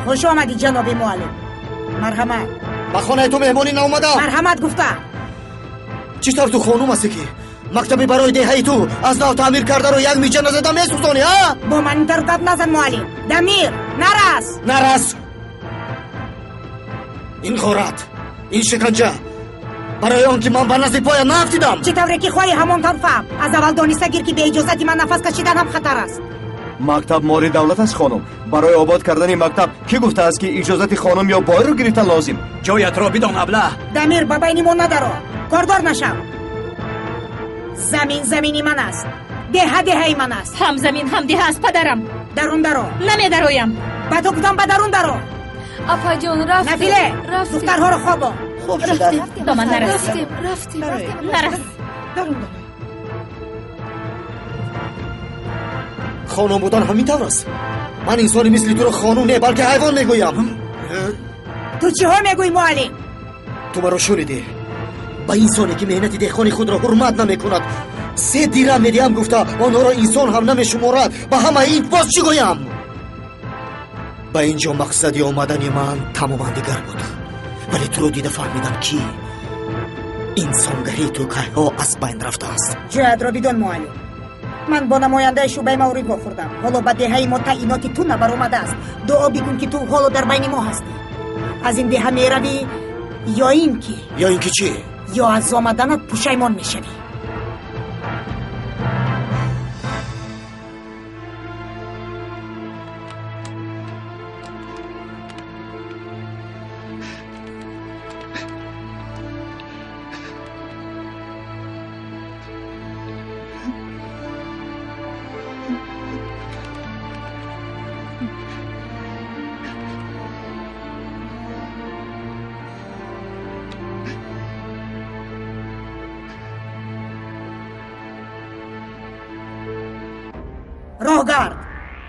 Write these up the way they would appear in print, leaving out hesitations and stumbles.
خوش آمدی جناب معلم. مرحمت. با خانه تو مهمانی ناومدم. مرحمت گفته. چطور تو خانوم هستی که مکتبی برای دهه تو از نو تعمیر کرده رو یک میچه نزده میسوزانی ها؟ با من اینطور گپ نزن معلم. دمیر نرس. این غارت، این شکنجه برای آن که من بر نزد پای نفتیدم. چطوره که خواهی همانطور فهم؟ از اول دانسته گیر که به اجازت من نفس کشیدن هم خطر است. مکتب مال دولت است خانم. برای آباد کردن مکتب کی گفته است که اجازت خانم یا بایر رو گرفتن لازم؟ جایت را بدان ابله. دمیر با بینمون ندارو. کاردار نشم. زمینی من است. دهی من است. هم زمین هم ده است پدرم. درون نمی درویم. با تو کدام با درون درو. اپا جان رفتیم. نفیله دخترها رو خوابا. خوب شده. دامن نرفتیم. نرس. خانم بودن همین طور است. من انسانی مثل تو رو خانوم نه بلکه حیوان میگویم. تو چی ها میگوی معلم؟ تو مرا شنیدی؟ با انسانی که مهنت دهخانی خود را حرمت نمیکند 3 دیرم میدیم گفته آنها را انسان هم نمیشمارد. با همه این باز چی گویم؟ با اینجا مقصدی آمدنی من تماما دیگر بود، ولی تو رو دیده فهمیدم که انسانگری تو که ها از بین رفته است. جهد را بدون معلم. من با نماینده شعبه مورد خوردم. حالا با دهه ما تعیینات تو نبر اومده است. دعا بکن که تو حالا در بین ما هستی. از این دهه میروی یا اینکه چی؟ یا از آمدنت پشیمان میشوی.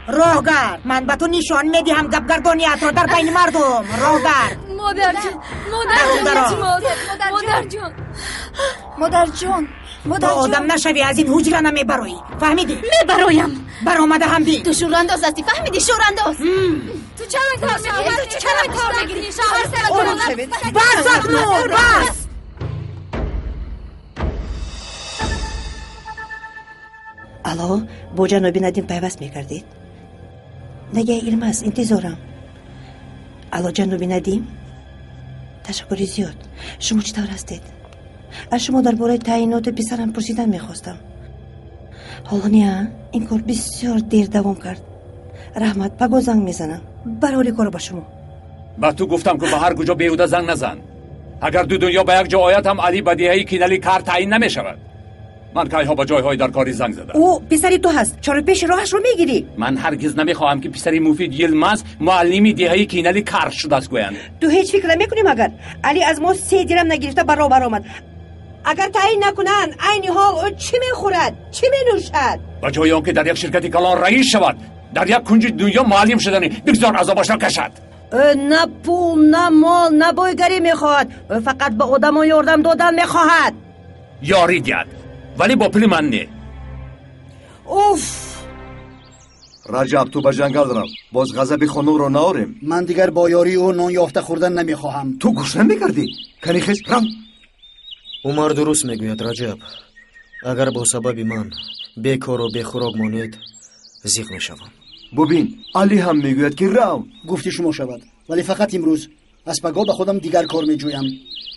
راهگرد من به تو نشان میدهم گپگردانیت را در بین مردم. راهگرد. مادر جان با آدم نشوی از این حجره نمیبروی. فهمیدی؟ میبرویم. برآمده هم بی. تو شورانداز هستی. فهمیدی؟ شورانداز. تو چرا کار میگیری؟ بس اکنون بس. الو با جناب ندیم پیوست میکردید؟ نگه علم است انتظارم. الو جناب ندیم تشکری زیاد. شما چطور هستید؟ از شما درباره تعیینات پسرم پرسیدن میخواستم. حالا نه این کار بسیار دیر دوام کرد. رحمت بگو زنگ میزنم برای کار با شما. با تو گفتم که به هر کجا بیهوده زنگ نزن. اگر دو دنیا به یک جا آید هم علی بدیهی کینلی کار تعیین نمیشود. من که ها با جایهای در کاری زنگ زدم. او پسری تو هست چرا پیش راهش رو میگیری؟ من هرگز نمیخواهم که پسری مفید یلمز معلمی دههی کینلی کار شده است گویند. تو هیچ فکر نمیکنی مگر علی از ما 3 درم نگرفته برابر آمد. اگر تعیین نکنن عین حال چی میخورد چی مینوشد؟ با جای آنکه در یک شرکتی کلان رئیس شود در یک کنج دنیا معلم شدنی بگذار عذابش را کشد. نه پول نه مال نه بایگری میخواهد. فقط به آدم یاردم دادن میخواهد. یاری دید ولی با پول من نه. اوف رجب تو به جنگل رو باز غضب خانم رو ناریم. من دیگر با یاری او نان یافته خوردن نمیخواهم. تو گوش نمیکردی؟ کنی خیز رم. عمر درست میگوید رجب. اگر با سبب من بیکار و بیخوراک مانید زیق میشوم. ببین علی هم میگوید که رو گفتی شما شود ولی فقط امروز. از پگاه به خودم دیگر کار میجویم.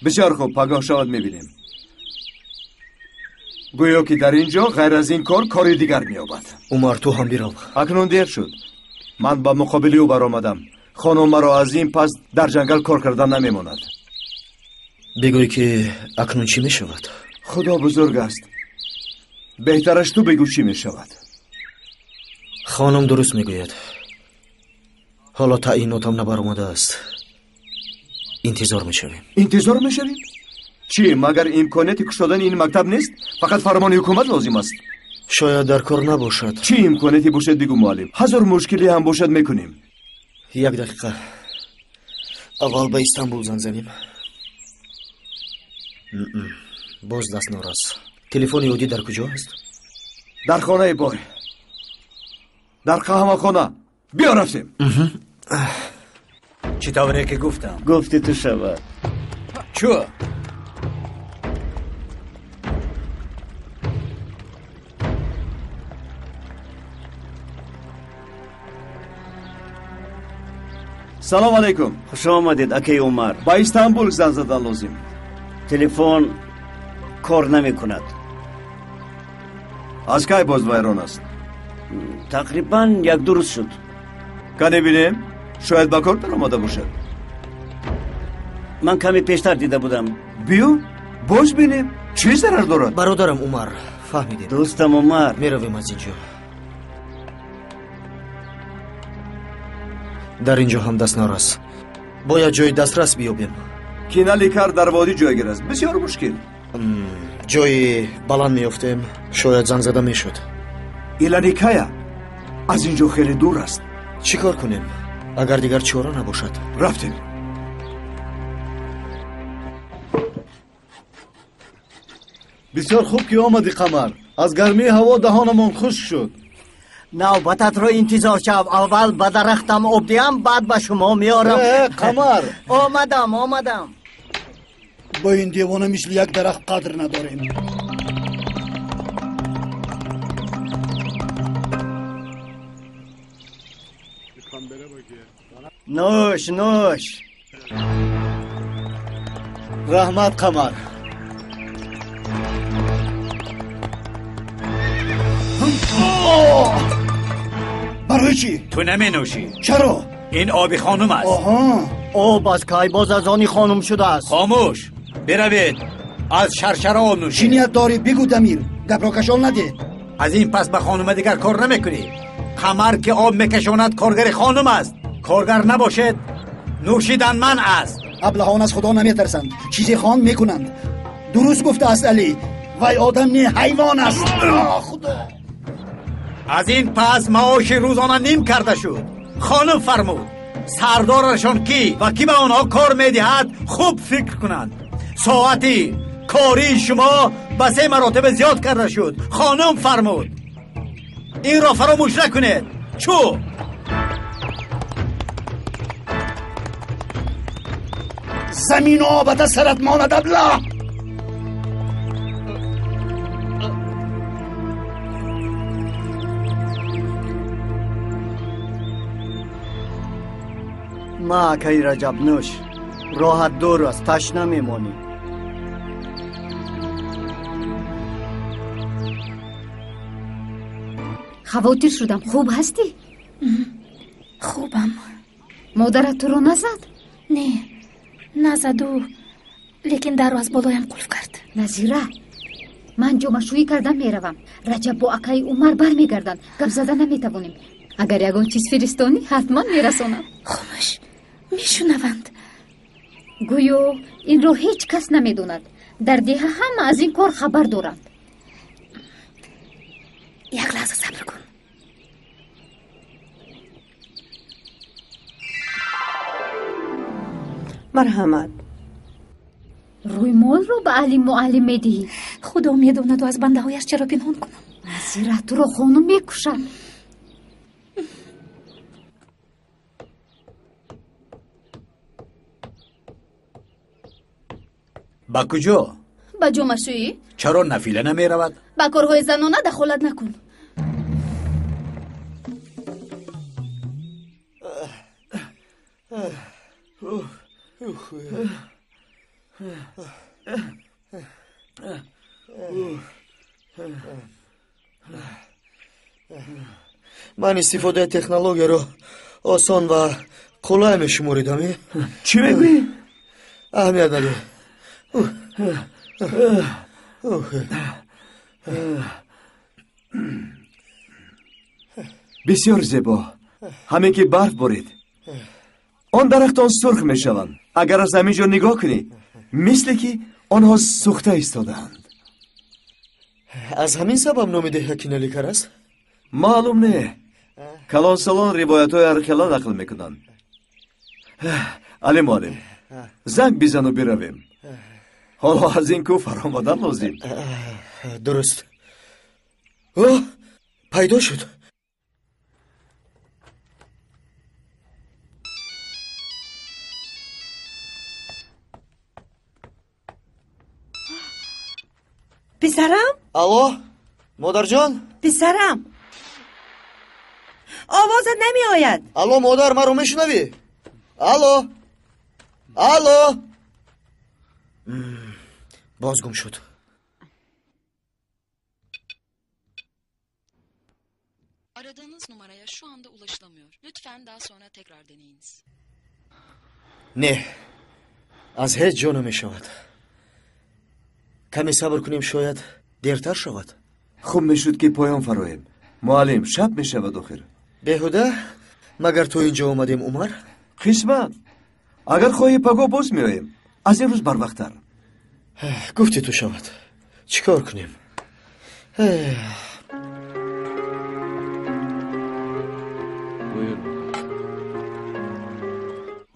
بسیار خوب پگاه شود میبینیم. گویا که در اینجا غیر از این کاری دیگر میابد. عمر تو هم بیرو. اکنون دیر شد. من با مقابلی او برآمدم. خانم مرا از این پس در جنگل کار کردن نمیماند. بگوی که اکنون چی میشود؟ خدا بزرگ است. بهترش تو بگو چی میشود. خانم درست میگوید. حالا تعییناتم نبرآمده است. انتظار میشویم. انتظار میشویم؟ چی مگر امکانیتی کشیدن این مکتب نیست؟ فقط فرمان حکومت لازم است. شاید در کار نباشد. چی امکانیتی باشد بگو معلم. هزار مشکلی هم باشد میکنیم. 1 دقیقه. اول به استانبول زنگ زنیم. باز دست ناراست. تلفن یودی در کجا است؟ در خانه بای. در قهوه خانه. بیا رفتیم. چی طوره که گفتم؟ گفتی تو شود. چو؟ салом алейкум. خوش آمدید اکی عمر. ба истанбул зан задан лозим. تلفن کار نمی کند. аз кай боз вайрон аст? تقریبا یک دو روز شد. кане бинем шояд ба кор даромада бошад. من کمی پیشتر دیده بودم. биё боз бинем чӣ зарар дорад? برادرم عمر فهمیدیم. دوستم عمر میرویم از اینجا. در اینجا هم دست نرس. باید جای دسترس بیابیم. кинали кар дар водӣ ҷойгир аст бисёр мушкил. جای بلند میافتیم شاید زنگ زده میشد. илани кая аз инҷо хеле дур аст. چی کار کنیم اگر دیگر چاره نباشد؟ рафтем. بسیار خوب که آمدی قمر. از گرمی هوا دهانمان خشک شد. نوبتت رو انتظار شو. اول به درختم آب دیم بعد به شما میارم. قمر آمدم. با این دیوانه مثل یک درخت قدر نداریم. نوش رحمت قمر. برای چی؟ تو نمی نوشی. چرا؟ این آبی خانم است. آب از کی باز از آنی خانم شده است؟ خاموش بروید از شرشره آب چی نوشید. نیت داری بگو دمیر. گپ کشان نده. از این پس به خانم دیگر کار نمیکنی. قمر که آب میکشاند کارگر خانم است. کارگر نباشد نوشیدن من است. ابلهان از خدا نمیترسند. چیزی خان میکنند. درست گفته است علی. وای آدم نه حیوان است. خدا. از این پس معاش روزانه نیم کرده شد. خانم فرمود سردارشان کی و کی به آنها کار میدهد خوب فکر کنند. ساعتی کاری شما به 3 مراتب زیاد کرده شد. خانم فرمود این را فراموش نکنید. چو؟ زمین و آبت سرت ماند ابله. ما کی رجب نوش. راحت دور است. تشنه میمانی. خواطر شدم. خوب هستی؟ خوبم. مادرت تو رو نزد؟ نه نزد و لیکن در رو از بالایم قلف کرد. نظیره من جمعشویی کردم میروم. رجب با اکای عمر بر میگردن. گپ زدن نمیتوانیم. اگر یگان چیز فرستانی حتما میرسانم. خاموش میشنوند. گویو این رو هیچ کس نمیدوند. در ده هم از این کار خبر دارند. یک لحظه صبر کن. مرحمت. روی مال رو به علی معلم میدهی. خدا میدوند و از بنده هایش چرا پنهان کنم. نظیره تو رو خانم میکشد. با کجا؟ با جمعشویی؟ چرا نفیله نمی رود؟ با کارهای زنانه دخالت نکن. من استفاده تکنولوژی رو آسان و قلای میشموریدم. چی میگویی؟ اهمیت نده. بسیار زیبا. همه که برف بارید. آن درختان سرخ میشوند. اگر از همینجا نگاه کنی مثل که آنها سوخته ایستادند. از همین سبب نام ده کینالی کار است؟ معلوم نه. کلان سالان روایت های ارخلا نقل میکنند. علی معلم زنگ بزن و برویم. حالا از این کو فرامادن لازم. درست. پیدا شد. پسرم؟ الو مادر جان. پسرم آوازت نمی آید. الو مادر مرا میشنوی؟ الو الو. باز گم şud. Aradığınız numaraya şu anda ulaşılamıyor. Lütfen daha sonra tekrar deneyiniz. نه از هیچ جا نمیشود. کمی صبر کنیم شاید دیرتر شود. خوب میشد که پایان فرایم. معلم شب میشود آخر. بیهوده مگر تو اینجا اومدیم عمر؟ قسمت اگر خواهی پگاه باز میاییم. از این روز بر وقتتر. گفتی تو شود. چیکار کنیم؟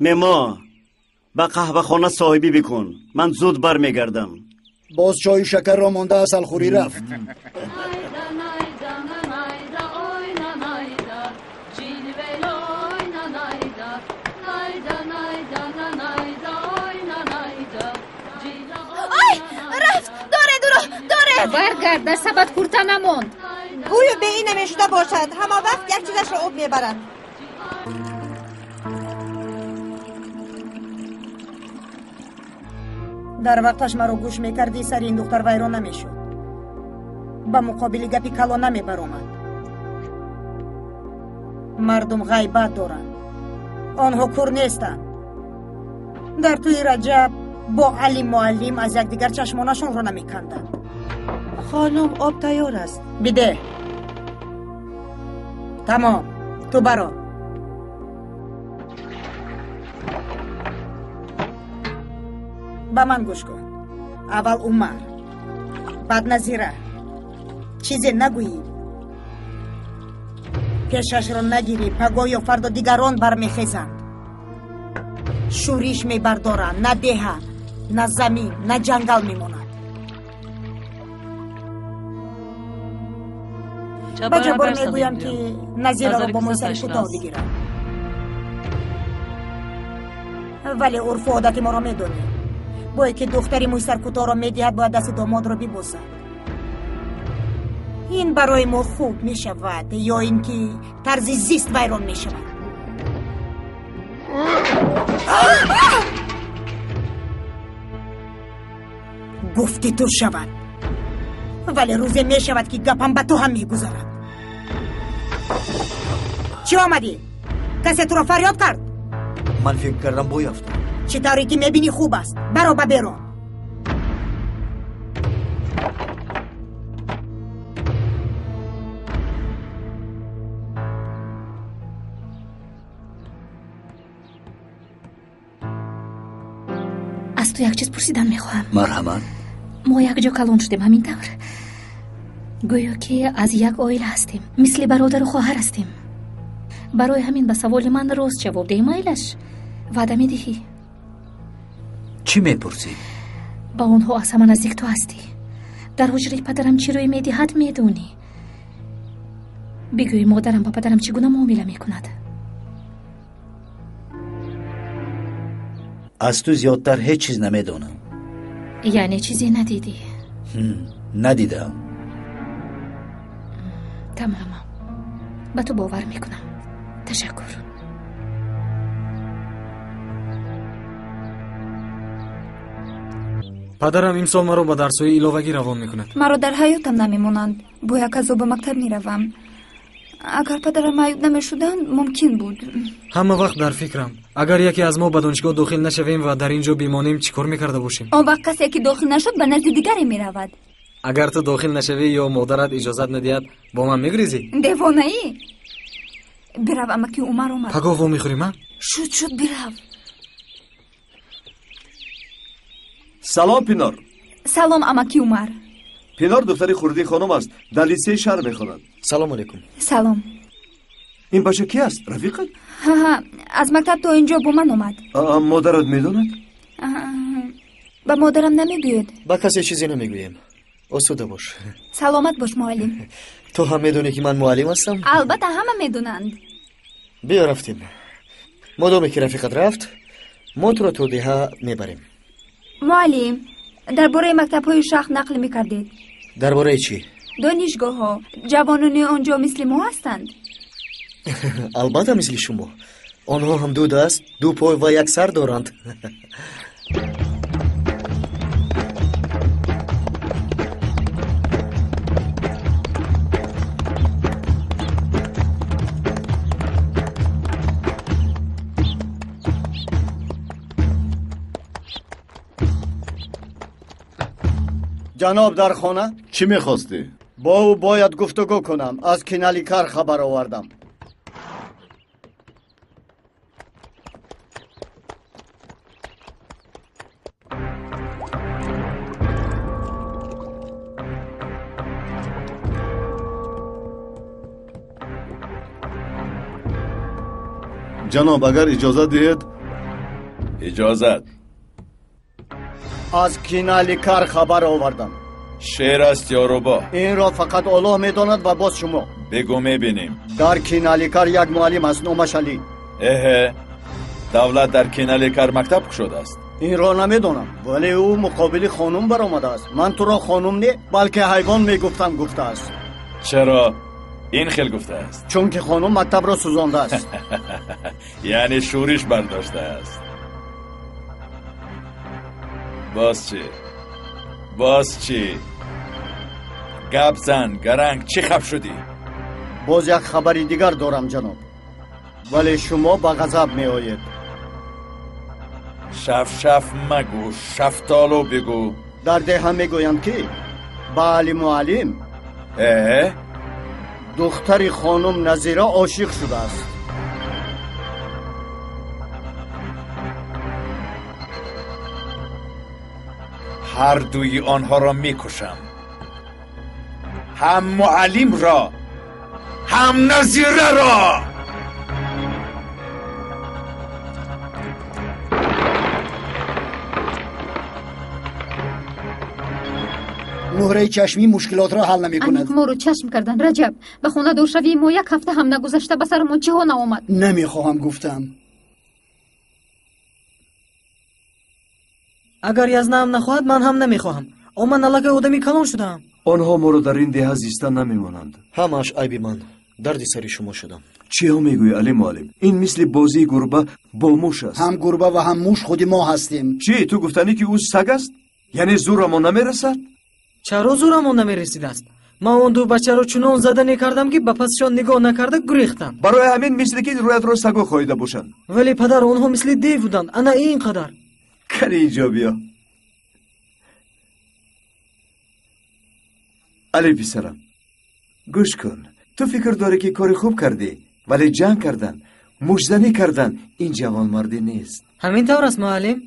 مما به قهوه خانه صاحبی بکن. من زود بر میگردم. باز چای شکر را مانده اصل خوری رفت. برگرد در سبد کورتا نموند. گویا به این نمیشده باشد. همه وقت یک چیزش را آب میبرد. در وقتش مرا گوش میکردی سر این دختر ویران نمیشد. با مقابل گپی کلا نمیبر اومد. مردم غیبت دارند. آنها کور نیستند. در توی رجب با علی معلم از یکدیگر چشمانشون را نمیکندند. خانم آب تیار است. بده. تمام. تو برو. با من گوش کن. اول عمر، بعد نظیره. چیزی نگویی. پیشش را نگیری. پگاه یا فردا دیگران برمیخیزند. شوریش میبردارند. نه ده، نه زمین، نه جنگل میموند. با جبر میگویم که نظیره را با موسر کوتاه بگیرم. ولی عرف و عادت ما را میدونی. باید که دختری موسر کوتاه را میدهد باید دست داماد را ببوسد. این برای ما خوب میشود یا اینکه طرز زیست ویران میشود. گفتی تو شود. ولی روزی می شود که گپم به تو هم می گذارد. چی آمدی؟ کسی تو را فریاد کرد؟ من فکر کردم بوی افتاد. چی طوری که می بینی خوب است. برو به بیرون. از تو یک چیز پرسیدن میخواهم. مرحبا. ما یک جا کلان شدیم همین طور. گویا که از یک عائله هستیم. مثل برادر و خواهر هستیم. برای همین به سوال من راست جواب دهیم ایلش. وعده میدهی؟ چی میپرسی؟ با اونها از همه نزدیک تو هستی. در حجره پدرم چی روی میدهد میدونی. بگوی مادرم با پدرم چگونه معامله میکند. از تو زیادتر هیچ چیز نمیدونم. یعنی چیزی ندیدی؟ ندیدم. تمام. به تو باور میکنم. تشکر. پدرم این سال مرا به درس‌های ایلاوگی روان میکند. مرا در حیاتم نمیمونند. باید از به مکتب میروم. اگر پدرم معیوب نمیشدند ممکن بود. همه وقت در فکرم اگر یکی از ما به دانشگاه داخل نشویم و در اینجا بمانیم چیکار میکرده باشیم؟ آن وقت کسی که داخل نشد به نزد دیگری میرود. اگر تو داخل نشوی یا مادرت اجازت ندهد با من میگریزی؟ دیوانه‌ای؟ برو اما که عمر اومد. پگاه و میخوری من؟ شد برو. سلام پینار. سلام اماکی عمر. پینار دختری خردی خانم است. در لیسه شهر میخواند. سلام علیکم. سلام. این بچه کی است؟ رفیقت؟ ها از مکتب تا اینجا با من اومد. مادرت میدوند؟ با مادرم نمیگوید. با کسی چیزی نمیگویم. آسوده باش. سلامت باش معلم. تو هم میدونی که من معلم هستم؟ البته همه میدونند. بیا رفتیم. مادامی که رفیقت رفت ما تو را توضیح میبریم. معلم درباره مکتب های شهر نقل میکردید. درباره چی؟ دانشگاه ها جوانان آنجا مثل ما هستند. البته مثل شما. آنها هم دو دست، دو پای و یک سر دارند. جناب در خانه؟ چی میخواستی؟ با او باید گفتگو کنم. از کنالی کار خبر آوردم. جناب اگر اجازه دهید. اجازت. از کنالی کار خبر آوردم. شعر است یا ربا؟ این را فقط الله میداند و باز شما. بگو میبینیم. در کنالی کار یک معلم است نامش علی. دولت در کنالی کار مکتب شده است. این را نمیدانم ولی او مقابل خانم برآمده است. من تو را خانم نه بلکه حیوان میگفتم گفته است. چرا؟ این خیلی گفته است. چون که خانم مکتب را سوزانده است. یعنی شورش برداشته است. باز چی؟ گپ زن گرنگ چی خب شدی؟ باز یک خبری دیگر دارم جناب. ولی شما با غضب می آید. شف مگو، شفتالو بگو. در ده هم می گویند که با علی معلم دختر خانم نظیره عاشق شده است. هر دوی آنها را میکشم، هم معلم را هم نظیره را. مهره چشمی مشکلات را حل نمی کند. ما رو چشم کردن رجب. به خونه دور شوی ما یک هفته هم نگذشته به سرمون چه ها نآمد. نمیخواهم گفتم. اگر یزنه هم نخواهد من هم نمیخواهم. اما من نلک آدمی کلان شدم. آنها ما رو در این ده زیستن نمیمانند. همش عیب من. درد سر شما شدم. چی ها میگوی علی معلم؟ این مثل بازی گربه با موش است. هم گربه و هم موش خود ما هستیم. چی تو گفتنی که او سگ است؟ یعنی زورمون نمیرسد؟ چرا زورمون نمیرسید است؟ من اون دو بچه رو چنان زدن کردم که به پسشان نگاه نکرده گریختند. برای همین مثل که رویت رو سگو خواهیده باشند. ولی پدر اونها مثل دیو بودند. انا اینقدر. کلی اینجا بیا. علی پسرم گوش کن. تو فکر داری که کاری خوب کردی ولی جنگ کردن، موشزنی کردن این جوان مردی نیست. همین طور است معلم؟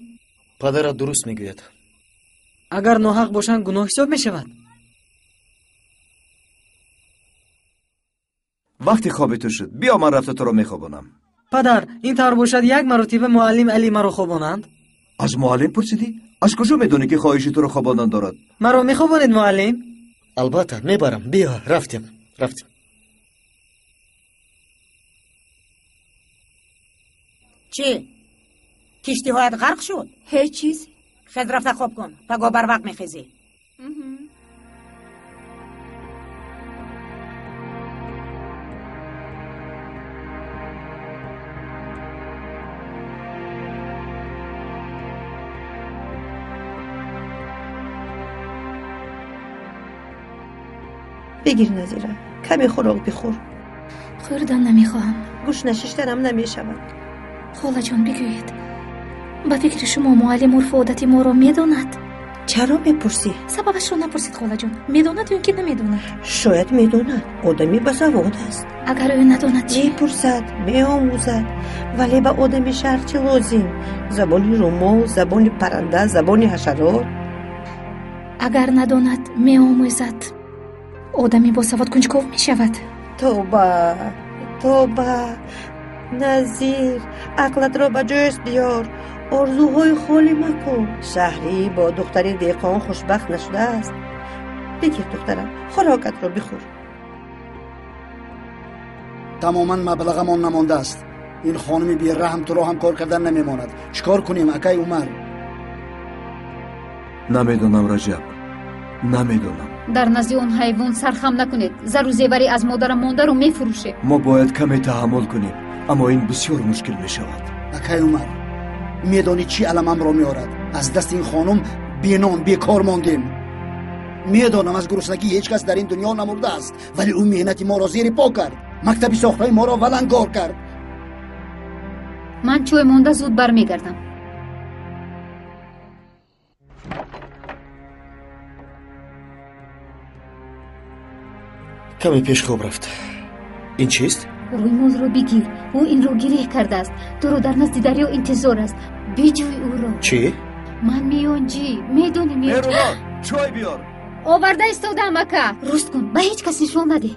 پدرت درست میگوید. اگر ناحق باشن گناه حساب میشود. وقتی خواب تو شد بیا من رفته تو رو میخوابونم. پدر این طور باشد یک مرتبه معلم علی مرا خوابانند. از معلم پرسیدی؟ از کجا میدونی که خواهش تو رو خواباندن دارد؟ مرا میخوابانید معلم؟ البته میبرم. بیا رفتیم. چی؟ کشتی هایت غرق شد؟ هیچ چیز. خود رفته خواب کن تا بر وقت میخیزی. بگیر نظیره کمی خوراک بخور. خوردن نمیخواهم. گوش نششتنم نمیشود. خاله جان بگویید به فکر شما معلم عرف عادت ما را میداند؟ چرا میپرسی؟ سببش را نپرسید خاله جان. میداند یا که نمیداند؟ شاید میداند. آدمی بسواد است. اگر او نداند چی؟ میپرسد میآموزد. ولی به آدمی شرق چه لازم؟ زبان رومو، زبان پرنده، زبان حشرات. اگر نداند میآموزد آدمی با سواد کنجکاو میشود. توبه نظیر عقلت را به جایش بیار. آرزوهای خالی مکن. شهری با دختری دیقان خوشبخت نشده است. بگیر دخترم خوراکت را بخور. تماما مبلغمان نمانده است. این خانمی بی رحم تو را هم کار کردن نمیماند. چیکار کنیم اکای عمر؟ نمیدونم رجب. намедонам. дар назди он ҳайвон сархам накунед. зару зевари аз модарам мондаро мефурӯшем. мо бояд каме таҳаммул кунем, аммо ин бисёр мушкил мешавад. акай умар, медонӣ чӣ аламамро меорад? аз дасти ин хонум бенон бекор мондем. медонам аз гуруснагӣ ҳеҷ кас дар ин дунё намурдааст, вале ӯ меҳнати моро зери по кард, мактаби сохтаи моро валангор кард. ман чой монда зуд бармегардам. каме пеш хоб рафт. ин чист? рӯймолро бигир. ӯ инро гиреҳ кардааст. туро дар назди дарё интизор аст. биҷӯй ӯро. чӣ? ман миёнҷӣ медонӣ мерунон чой биёр. оварда истодам ака. руст кун, ба ҳеҷ кас нишон наде.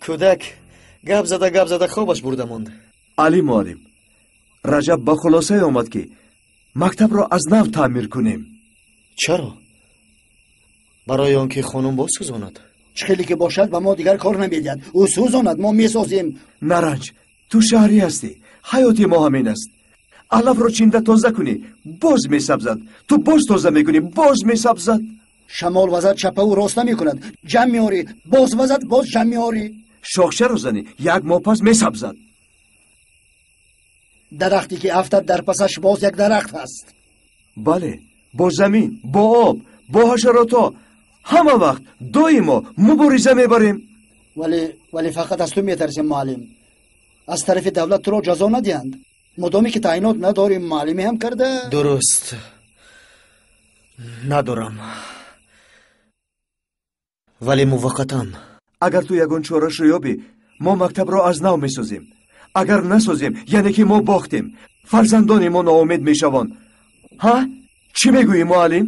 кӯдак гап зада хобаш бурда монд. али муаллим, раҷаб ба хулосае омад ки мактабро аз нав таъмир кунем. чаро? барои он ки хонум босӯзонад. чӣ хеле ки бошад ба мо дигар кор намедиҳад. ӯ сӯзонад, мо месозем. наранҷ, ту шаҳрӣ ҳастӣ, ҳаёти мо ҳамин аст. алафро чинда тоза кунӣ, боз месабзад. ту боз тоза мекунӣ, боз месабзад. шамол вазад чапаву роста мекунад. ҷамъ меорӣ, боз вазад, боз ҷамъ меорӣ. шохчаро зани, як моҳ пас месабзад. дарахте ки афтад дар пасаш боз як дарахт аст. бале, бо замин, бо об, бо ҳашарото ҳама вақт доимо мубориза мебарем. вале фақат аз ту метарсем муаллим. аз тарафи давлат туро ҷазо надиҳанд. мудоме ки таъинот надорем, муаллиме ҳам карда. дуруст, надорам. вале муваққатан. агар ту ягон чораашро ёбӣ, мо мактабро аз нав месозем. агар насозем, яъне ки мо бохтем. фарзандони мо ноумед мешаванд. ҳа? чӣ мегӯӣ муаллим?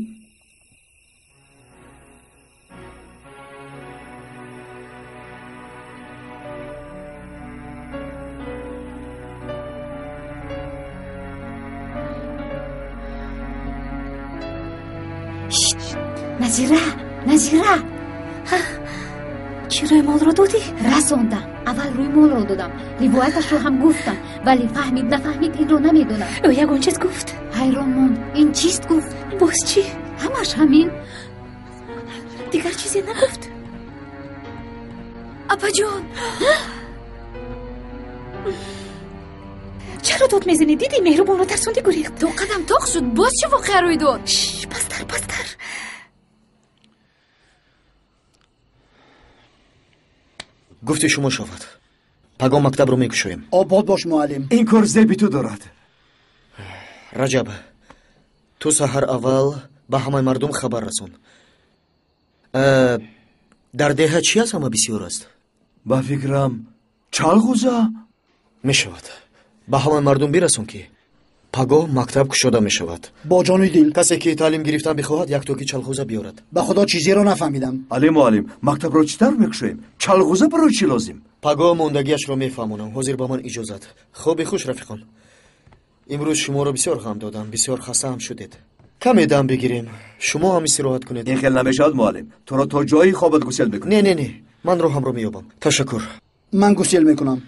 назира чӣ рӯймолро додӣ? расондам. аввал рӯймолро додам, ривояташро ҳам гуфтам, вале фаҳмид нафаҳмид инро намедонам. ӯ ягон чиз гуфт? ҳайрон монд. ин чист гуфт? боз чӣ? ҳамаш ҳамин. дигар чизе нагуфт? апаҷон, чаро дод мезанӣ? дидӣ меҳрубонро тарсонди гурехт. то қадам тоқ шуд. боз чӣ воқеа рӯй дод? пастар. гуфти шумо шавад. пагон мактабро мекушоем. обод бош муаллим. ин кор зеби ту дорад. раҷаб, ту саҳар аввал ба ҳамаи мардум хабар расон. дар деҳа чӣ аз ҳама бисёр аст? ба фикрам чалғуза мешавад. ба ҳамаи мардум бирасон ки пагоҳ мактаб кушода мешавад. бо ҷони дил. касе ки таълим гирифтан бихоҳад яктоки чалғуза биёрад. ба худо чизеро нафаҳмидам. али муаллим, мактабро чӣ тавр мекушоем? чалғуза барои чӣ лозим? пагоҳ мондагиашро мефаҳмонам. ҳозир ба ман иҷозат. хоби хуш рафиқон. имрӯз шуморо бисёр ғам додам, бисёр хастаам шудед. каме дам бигирем, шумо ҳам истироҳат кунед. ин хел намешавад муаллим. туро то ҷои хобат гусел мекунам. не, ман роҳамро меёбам. ташаккур. ман гусел мекунам.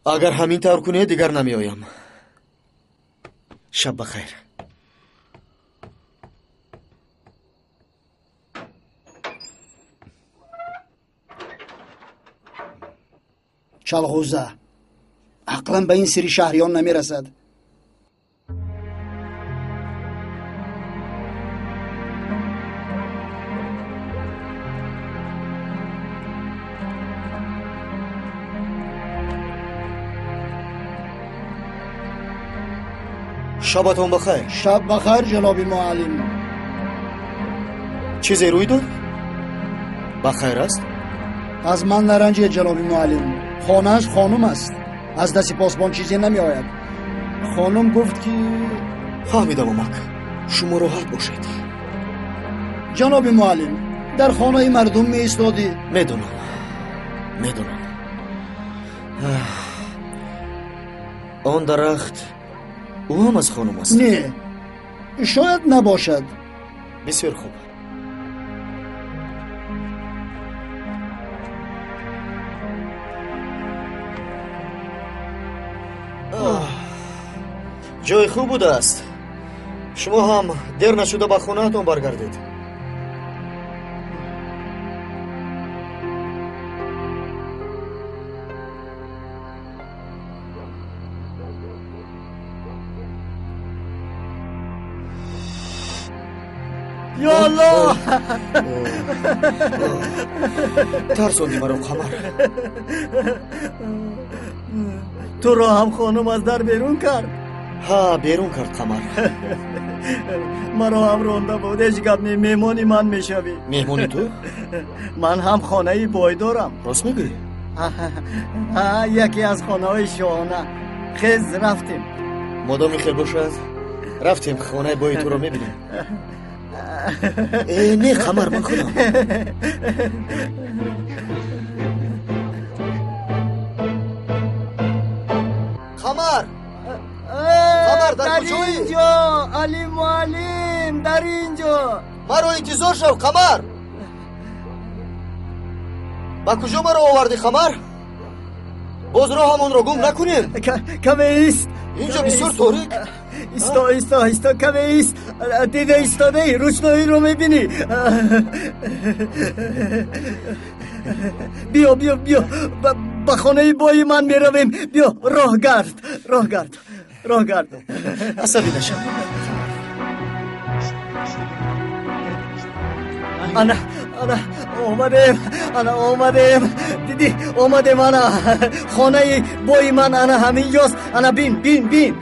агар ҳамин тавр кунед дигар намеоям. шаб бахайр. чалғуза ақлан ба ин сири шаҳриён намерасад. шабатон бахайр. шаб бахайр ҷаноби муаллим. чизе рӯй дод? бахайр аст? аз ман наранҷед ҷаноби муаллим. хонааш хонум аст. аз дасти посбон чизе намеояд. хонум гуфт ки... фаҳмидам омак. шумо роҳат бошед. ҷаноби муаллим, дар хонаи мардум меистодӣ. медонам. он дарахт ӯ ҳам аз хонум аст? не, шояд набошад. بسیار خوب. جای خوب بوده است. شما هم دیر نشده به خونه‌تان برگردید. یا الله ترسوندی مرا قمر. تو را هم خانم از در بیرون کرد؟ ها بیرون کرد قمر. مرا هم رانده بود. هیچ گپ نی، مهمانی من میشوی. مهمانی تو؟ من هم خانه بای دارم. راست میگی؟ یکی از خانه های شاهانه. خیز رفتیم. مادامی خیل باشد رفتیم خانه بای تو رو میبینیم. نه قمر من خودم. قمر در اینجا علی معلم در اینجا. مرا انتظار شو قمر. با کجا مرا آوردی قمر؟ باز راه همون را گم نکنیم. کمی ایست. اینجا بسیار تاریک. ایستا کمی ایست. دیده ایستاده روشنایی رو میبینی. بیا با خانه بای من میرویم. بیا راه گرد. عصبی نشم. انا اومدم. دیدی اومدم. انا خانه بای من انا همین جاست. انا بین.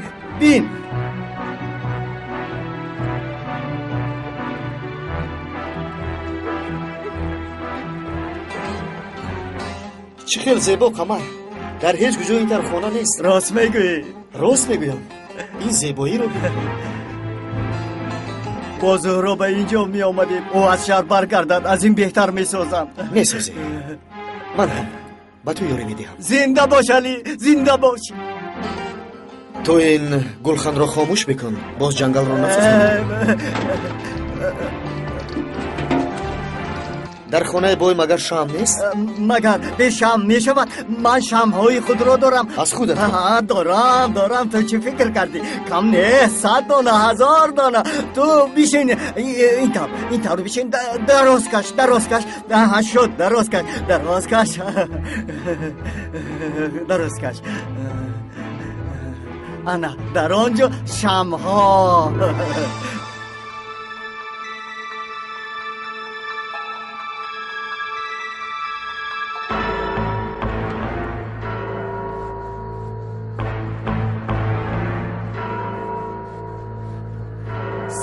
چه خیلی زیبا قمر. در هیچ کجا این طرف خانه نیست. راست میگویی؟ راست میگویم. این زیبایی رو ببین. با زهرا به اینجا می آمدیم. او از شهر برگردد. از این بهتر میسازم. میسازی. من هم به تو یاری میدهم. زنده باش علی، زنده باش. تو این گلخن را خاموش بکن. باز جنگل را نفس. در خانه بای مگر شام نیست؟ مگر به شام می شود. من شام های خود را دارم. از خودت؟ دارم. تو چی فکر کردی؟ کم نه 100 دانه 1000 دانه. تو بیشین این طور بیشین. دراز کش. شد دراز کش. انا در آنجا شام ها.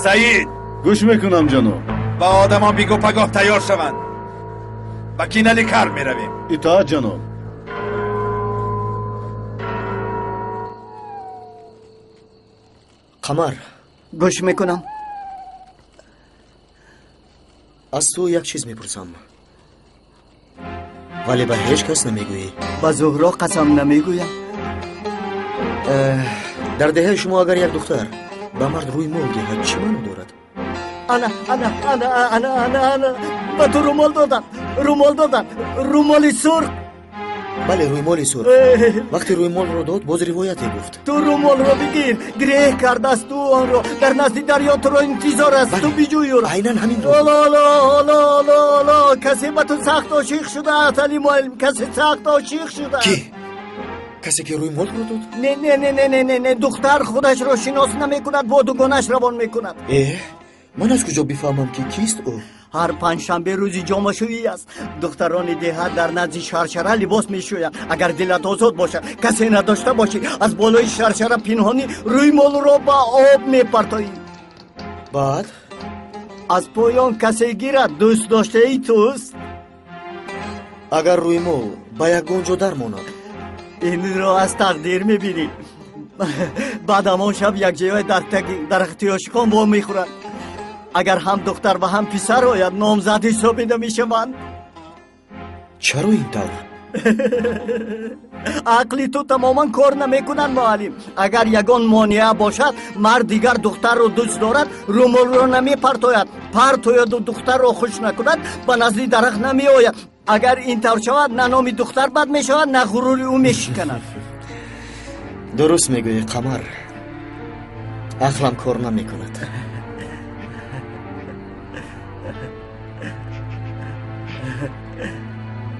سعید گوش میکنم جناب. با آدمان بیگو پگاه تیار شوند. با کینلی کار میرویم. اطاعت جناب. قمر گوش میکنم. از تو یک چیز میپرسم ولی به هیچ کس نمیگویی. با زهرا قسم نمیگویم. در دهه شما اگر یک دختر با مرد روی مال دهد چی معنی دارد؟ انا با تو رومال دادن رومال سرخ. بله روی سرخ. وقتی روی مال رو داد باز روایتی گفت. تو رومال رو بگیر. گریه کرده است تو آن رو. در نزد دریا تو رو انتظار است. تو بیجوی رو. عیناً همین رو. لا کسی با تو سخت عاشق شده است علی معلم. کسی سخت عاشق شده. کی؟ کسی که روی مال رو داد؟ نه دختر خودش رو شناس نمیکند. با دوگانش روان میکند. من از کجا بفهمم که کیست او؟ هر پنجشنبه روزی جامعه شویی است. دختران دهات در نزد شرشره لباس میشویند. اگر دلت آزاد باشد کسی نداشته باشی از بالای شرشره پنهانی روی مال را با آب میپرتایی. بعد از پایان کسی گیرد دوست داشته ای توست. اگر روی مال با یک گنجو در ماند این را از تقدیر میبینی. بعد همان شب یک جای درختی عاشقان با میخورند. اگر هم دختر و هم پسر آید نامزد حسابیده میشوند. چرا این طور؟ عقلی تو تماما کار نمیکنن معلم. اگر یگان مانع باشد مرد دیگر دختر رو دوست دارد رومول رو نمی پرتوید و دختر رو خوش نکند به نزدی درخت نمی آید. اگر این طور شود نه نامی دختر بد می شود نه غرور او می شکند. درست میگویی قمر، عقلم کار نمیکند.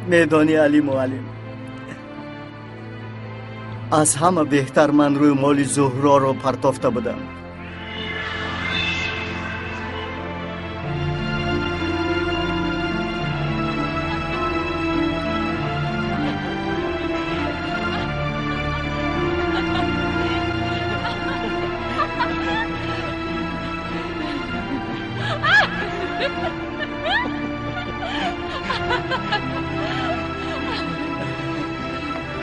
میدانی علی معلم، از همه بهتر من روی مال زهرا رو پرتافته بودم.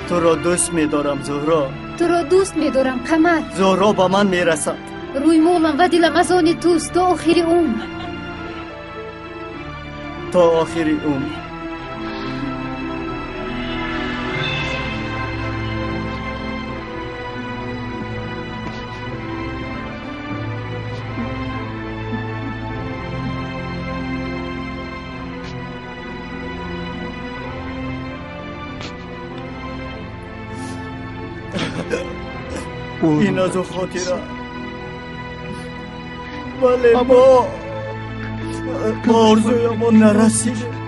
تو را دوست می‌دارم زهرا. تو را دوست می‌دارم قمر. زهرا با من میرسد. روی مولم و دلم از آن توست تا آخر عمر. تا آخر عمر. این از خاطره ولی ما آرزویمون نرسید.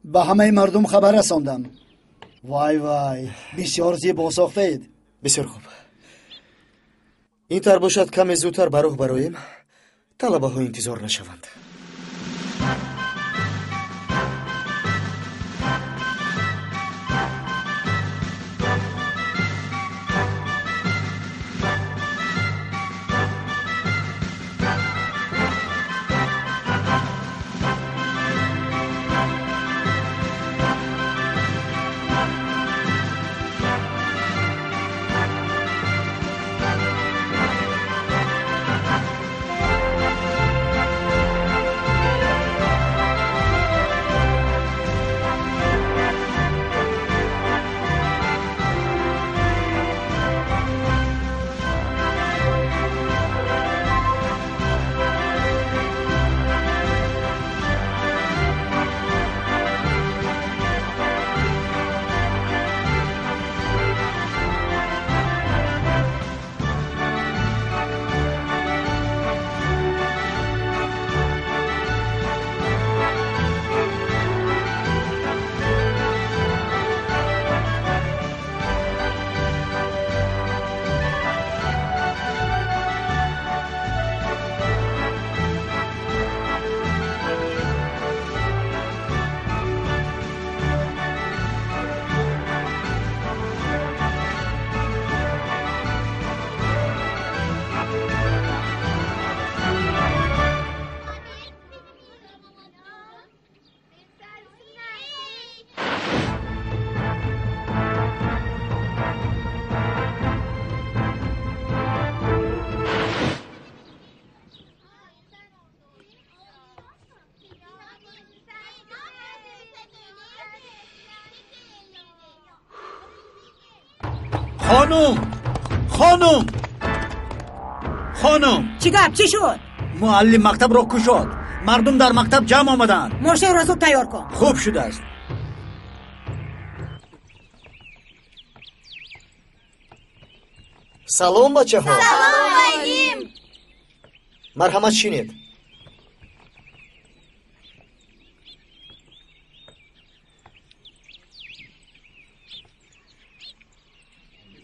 به همه مردم خبر رساندم. وای وای بسیار زیبا ساخته اید. بسیار خوب. این طور باشد کمی زودتر براه برایم طلبه ها انتظار نشوند. خانم چی گپ چی شد؟ معلم مکتب رو کشاد. مردم در مکتب جمع آمدند. ماشین رو زود تیار کن. خوب شده است. سلام بچه ها. سلام آقاییم. مرحمت شینید.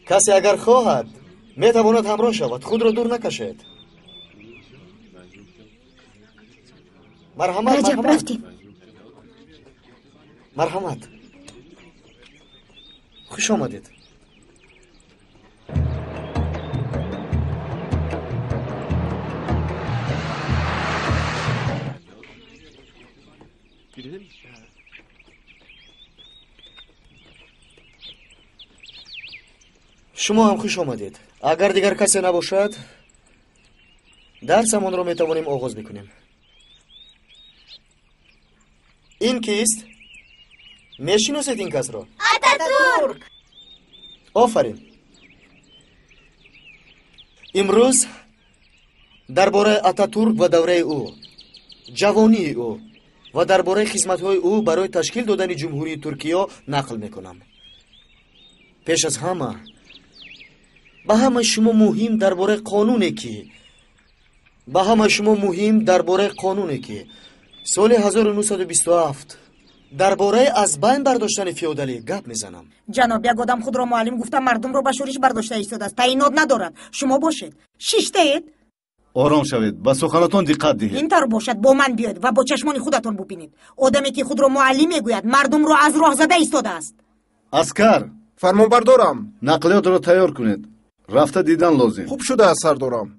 کسی اگر خواهد میتواند همراه شود. خود را دور نکشید. مرحمت رجب رفتیم. مرحمت. خوش آمدید. شما هم خوش آمدید. اگر دیگر کسی نباشد درسمان را میتوانیم آغاز بکنیم. این کیست؟ میشناسید این کس را؟ آتاتورک. آفرین. امروز درباره آتاتورک و دوره او، جوانی او و درباره خدمت‌های او برای تشکیل دادن جمهوری ترکیه نقل میکنم. پیش از همه به همه شما مهم درباره قانونی که سال 1927 درباره از بین برداشتن فیودالی گپ میزنم. جناب یک آدم خود را معلم گفته مردم را به شورش برداشته ایستاده است. تعینات ندارد. شما باشید. شیشتید؟ آرام شوید. به سخنتان دقت دهید. اینطور باشد با من بیاید و با چشمان خودتان ببینید. آدمی که خود را معلم میگوید مردم را از راه زده ایستاده است. عسکر فرمانبردارم. نقلیات را تیار کنید. رفته دیدن لازم. خوب شده است سردارم.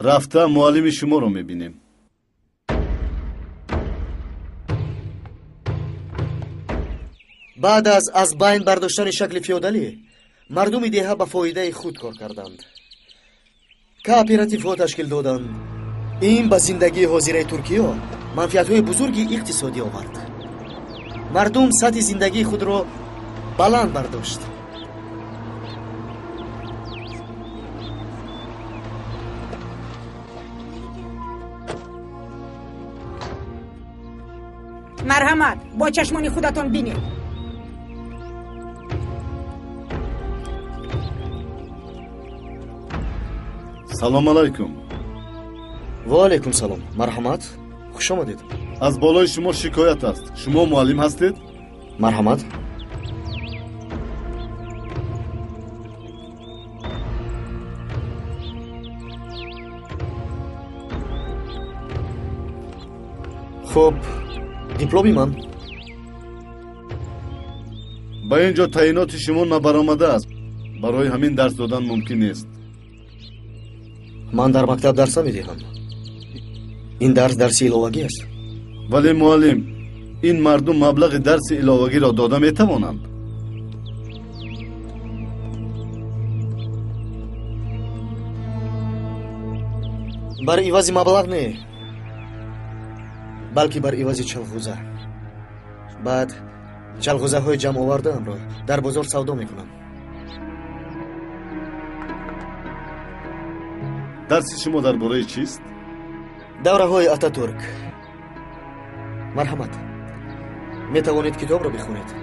رفته معلم شما رو میبینیم. بعد از بین برداشتن شکل فیودالی مردم دیها به فایده خود کار کردند. کооپراتیو ها تشکیل دادند. این به زندگی حاضره ترکیه منفعت های بزرگی اقتصادی آورد. مردم سطح زندگی خود را بلند برداشت. مرحمت با چشمان خودتان بینید. سلام علیکم. و علیکم سلام. مرحمت. خوش آمدید. از بالای شما شکایت است. شما معلم هستید؟ مرحمت. خب دیپلمی من با اینجا تعیینات شما نبرآمده است. برای همین درس دادن ممکن نیست. من در مکتب درس میدهم. این درس الهوگی است. ولی معلم این مردم مبلغ درس الهوگی را داده میتوانند. بر عوض مبلغ نه، بلکه بر عوض چلغوزه. بعد چلغوزه های جمع آورده ام را در بازار سودا میکنم. درس شما درباره چیست؟ دوره های آتاتورک. مرحمت. میتوانید کتاب را بخونید.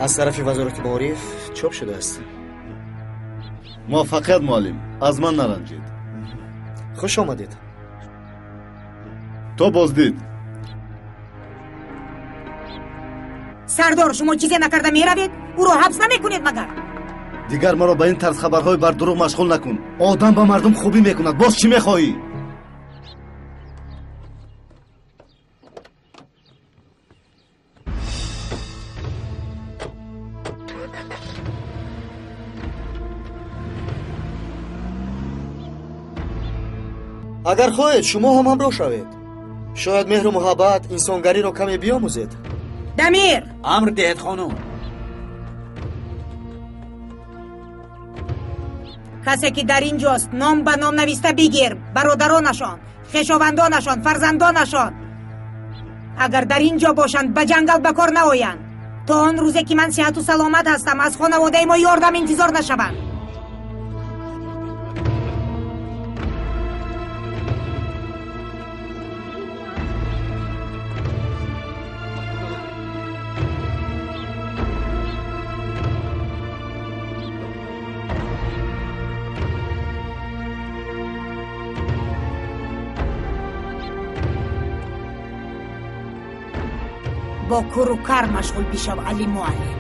از طرف وزارت معارف چاپ شده است. موفقیت معلم. از من نرنجید. خوش آمدید. تو بازدید. سردار شما چیزی نکرده میروید؟ او را حبس نمیکنید مگر؟ دیگر ما را به این طرز خبرهای بر دروغ مشغول نکن. آدم با مردم خوبی میکند. باز چی میخواهی؟ اگر خواهید شما هم همراه شوید. شاید مهر و محبت انسانگری را کمی بیاموزید. دمیر امر دهید خانم. کسی که در اینجاست نام به نام نویسته بگیر. برادرانشان، خویشاوندانشان، فرزندانشان اگر در اینجا باشند به جنگل به کار نآیند то он рӯзе ки ман сиҳату саломат ҳастам аз хонаводаи мо ёрдам интизор нашаванд. با کور و کار مشغول بشو علی معلم.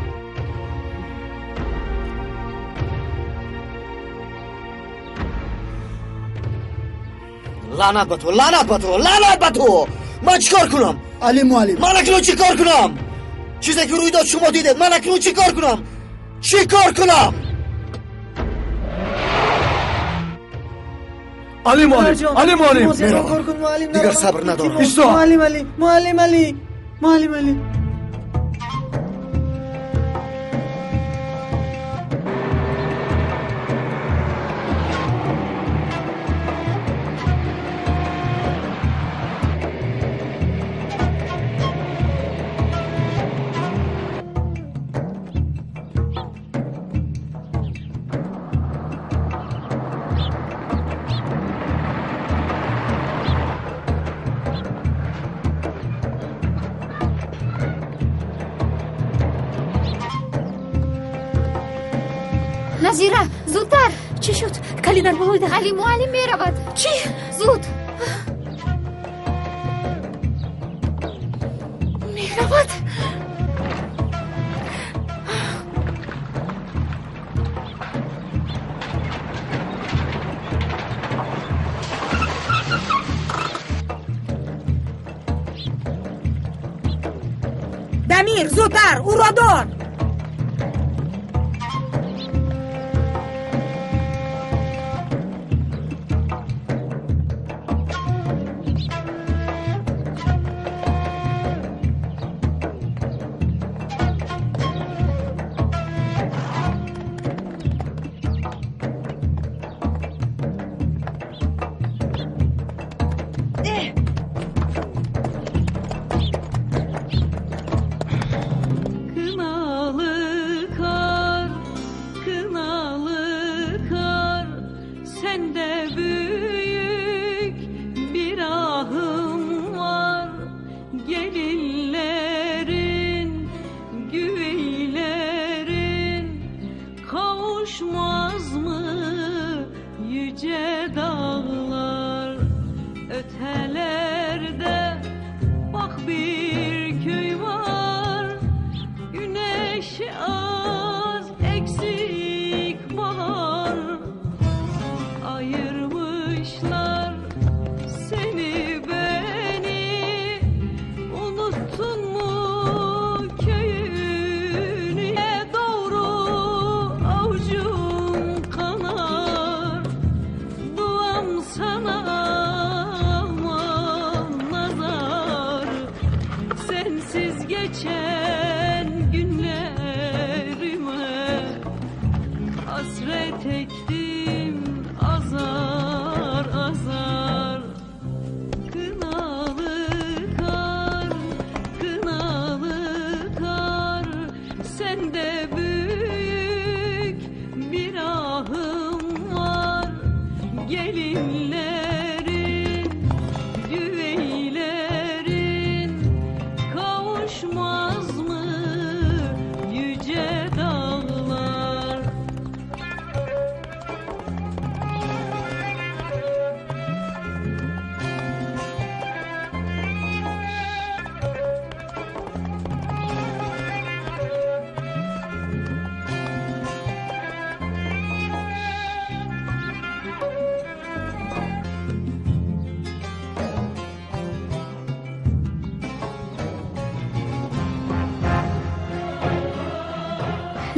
لعنت به تو، لعنت به تو، لعنت به تو. من چیکار کنم؟ علی معلم، من اکنون چیکار کنم؟ چیزی که روی داد شما دیدید، من اکنون چیکار کنم؟ چیکار کنم؟ علی معلم، علی معلم، دیگر صبر ندارم. ایستا. معلم علی، معلم علی، معلم علی. назира зудтар. чӣ шуд? калидар бовойда. али муаллим меравад. чӣ? зуд меравад. дамир зудтар ӯро дор.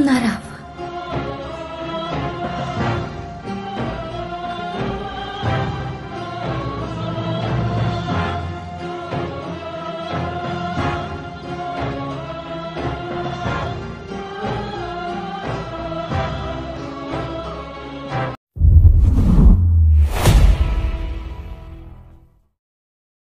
نرو.